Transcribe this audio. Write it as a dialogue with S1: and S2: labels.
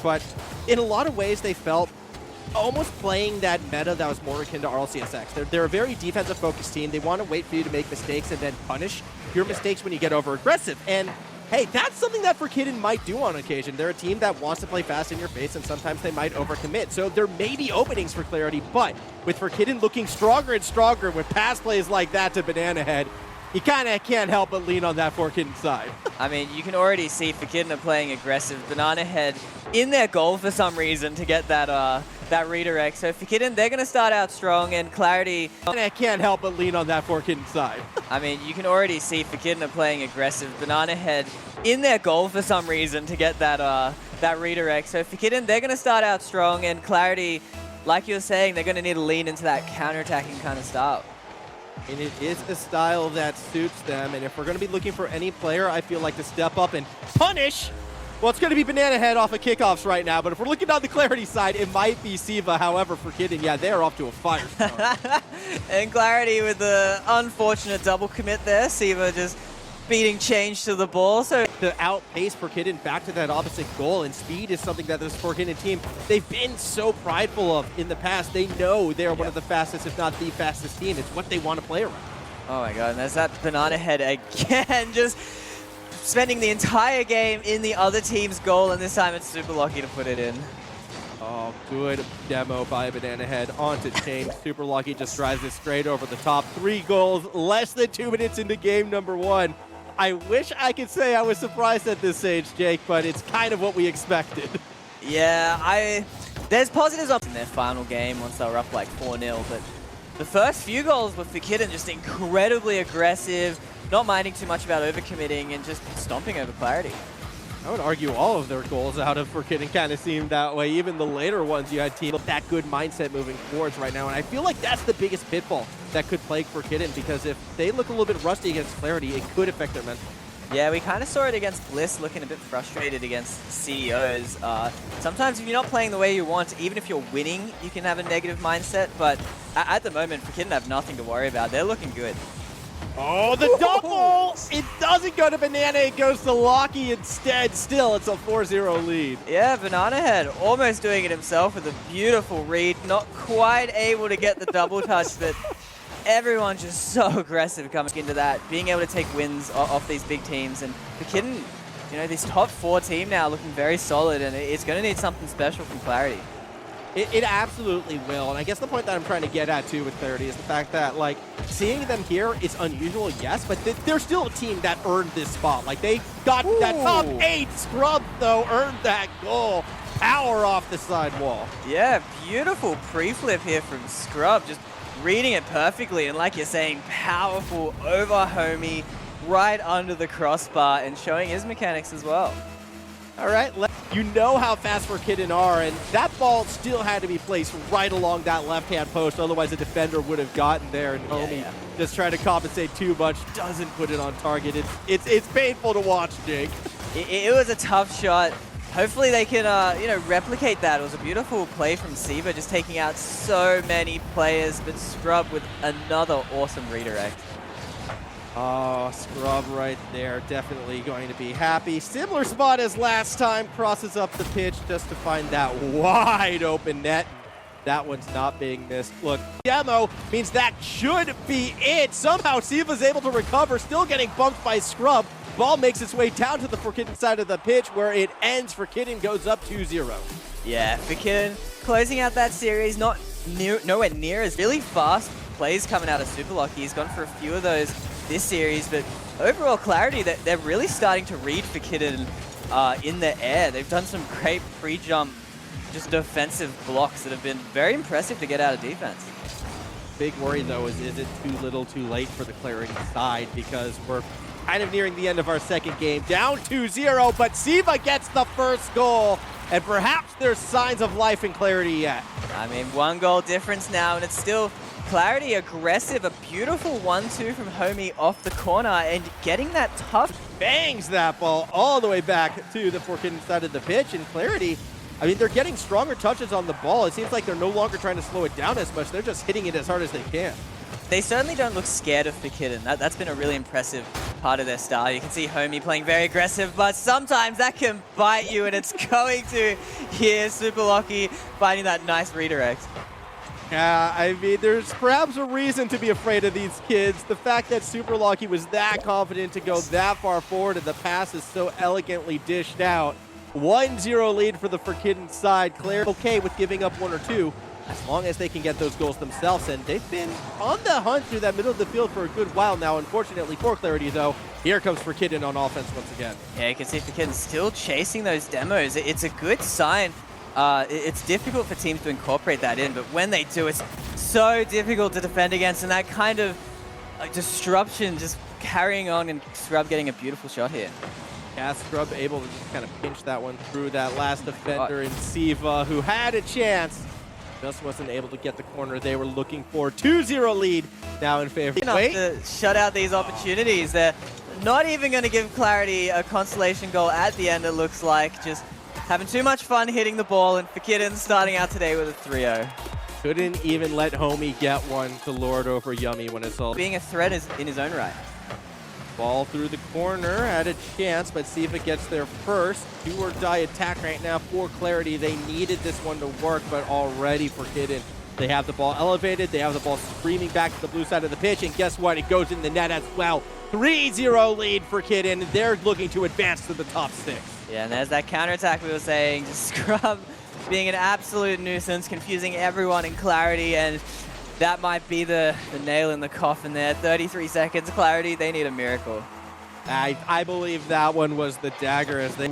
S1: But in a lot of ways, they felt almost playing that meta that was more akin to RLCS. They're a very defensive-focused team. They want to wait for you to make mistakes and then punish your mistakes when you get over-aggressive. And hey, that's something that Forkidden might do on occasion. They're a team that wants to play fast in your face, and sometimes they might overcommit. So there may be openings for Clarity, but with Forkidden looking stronger and stronger with pass plays like that to Banana Head, you kind of can't help but lean on that Forkidden side.
S2: I mean, you can already see Forkidden are playing aggressive. Banana Head in their goal for some reason to get that that redirect. So Forkidden, they're going to start out strong, and Clarity...
S1: I can't help but lean on that Forkidden side.
S2: I mean, you can already see Forkidden are playing aggressive. Banana Head in their goal for some reason to get that that redirect. So Forkidden, they're going to start out strong, and Clarity, like you were saying, they're going to need to lean into that counter-attacking kind of style.
S1: And it is a style that suits them, and if we're going to be looking for any player, I feel like to step up and punish, well, it's going to be Banana Head off of kickoffs right now, but if we're looking on the Clarity side, it might be Siva. However, Forkidden, yeah, they're off to a fire start.
S2: And Clarity with the unfortunate double commit there. Siva just beating change to the ball. So
S1: to outpace Forkidden back to that opposite goal, and speed is something that this Forkidden team, they've been so prideful of in the past. They know they're one of the fastest, if not the fastest team. It's what they want to play around.
S2: Oh my god, and there's that Banana Head again, just spending the entire game in the other team's goal, and this time it's super lucky to put it in.
S1: Oh, good demo by Banana Head onto Chain. Super lucky, just drives it straight over the top. 3 goals, less than 2 minutes into game number 1. I wish I could say I was surprised at this stage, Jake, but it's kind of what we expected.
S2: Yeah, there's positives in their final game once they were up like 4-0, but the first few goals were Forkidden just incredibly aggressive, not minding too much about overcommitting and just stomping over Clarity.
S1: I would argue all of their goals out of Forkidden kind of seemed that way. Even the later ones, you had teams with that good mindset moving forwards right now. And I feel like that's the biggest pitfall that could plague Forkidden, because if they look a little bit rusty against Clarity, it could affect their mental.
S2: Yeah, we kind of saw it against Bliss, looking a bit frustrated against CEOs. Sometimes if you're not playing the way you want, even if you're winning, you can have a negative mindset. But at the moment, Forkidden have nothing to worry about. They're looking good.
S1: Oh, the double! It doesn't go to Banana, it goes to Lockie instead. Still, it's a 4-0 lead.
S2: Yeah, Banana Head almost doing it himself with a beautiful read. Not quite able to get the double touch, but everyone's just so aggressive coming into that, being able to take wins off these big teams. And Forkidden, you know, this top 4 team now looking very solid, and it's going to need something special from Clarity.
S1: It absolutely will, and I guess the point that I'm trying to get at too with Clarity is the fact that, like, seeing them here is unusual, yes, but they're still a team that earned this spot. Like, they got that top 8 scrub, though, earned that goal. Power off the side wall.
S2: Yeah, beautiful pre-flip here from Scrub, just reading it perfectly, and like you're saying, powerful over homie, right under the crossbar, and showing his mechanics as well.
S1: All right, you know how fast Forkidden are, and that ball still had to be placed right along that left-hand post, otherwise a defender would have gotten there, and homie just trying to compensate too much, doesn't put it on target. It's painful to watch, Jake.
S2: It was a tough shot. Hopefully they can, you know, replicate that. It was a beautiful play from Siva, just taking out so many players, but Scrub with another awesome redirect.
S1: Oh, Scrub right there, definitely going to be happy. Similar spot as last time, crosses up the pitch just to find that wide open net. That one's not being missed. Look, demo means that should be it. Somehow Siva's able to recover, still getting bumped by Scrub. Ball makes its way down to the Forkidden side of the pitch where it ends. Forkidden goes up 2-0.
S2: Yeah, Forkidden closing out that series, nowhere near as really fast plays coming out of Super Lucky. He's gone for a few of those this series, but overall Clarity, they're really starting to read Forkidden in the air. They've done some great pre-jump, just defensive blocks that have been very impressive to get out of defense.
S1: Big worry though is it too little too late for the Clarity side, because we're kind of nearing the end of our second game. Down 2-0, but Siva gets the first goal, and perhaps there's signs of life in Clarity yet.
S2: I mean, 1 goal difference now, and it's still Clarity aggressive. A beautiful 1-2 from homie off the corner, and getting that tough.
S1: Bangs that ball all the way back to the Forkidden side of the pitch, and Clarity, I mean, they're getting stronger touches on the ball. It seems like they're no longer trying to slow it down as much. They're just hitting it as hard as they can.
S2: They certainly don't look scared of Forkidden. That's been a really impressive part of their style. You can see Homie playing very aggressive, but sometimes that can bite you, and it's going to here. Super Lucky finding that nice redirect.
S1: Yeah, I mean, there's perhaps a reason to be afraid of these kids. The fact that Super Lucky was that confident to go that far forward and the pass is so elegantly dished out. 1-0 lead for the Forkidden side. Claire okay with giving up 1 or 2 as long as they can get those goals themselves. And they've been on the hunt through that middle of the field for a good while now. Unfortunately for Clarity, though, here comes Forkidden on offense once again.
S2: Yeah, you can see Forkidden still chasing those demos. It's a good sign. It's difficult for teams to incorporate that in, but when they do, it's so difficult to defend against, and that kind of disruption just carrying on, and Scrub getting a beautiful shot here.
S1: Yeah, Scrub able to just kind of pinch that one through that last defender in Siva, who had a chance, just wasn't able to get the corner they were looking for. 2-0 lead now in favor.
S2: Wait. To shut out these opportunities. They're not even going to give Clarity a consolation goal at the end, it looks like. Just having too much fun hitting the ball, and Forkidden starting out today with a 3-0.
S1: Couldn't even let Homie get one to lord over Yummy when it's all...
S2: Being a threat is in his own right.
S1: Ball through the corner, had a chance, but see if it gets there first. Do or die attack right now for Clarity. They needed this one to work, but already Forkidden. They have the ball elevated, they have the ball streaming back to the blue side of the pitch, and guess what? It goes in the net as well. 3-0 lead for Forkidden. They're looking to advance to the top 6.
S2: Yeah, and there's that counterattack we were saying. Just Scrub being an absolute nuisance, confusing everyone in Clarity, and that might be the nail in the coffin there. 33 seconds, Clarity, they need a miracle.
S1: I believe that one was the dagger as they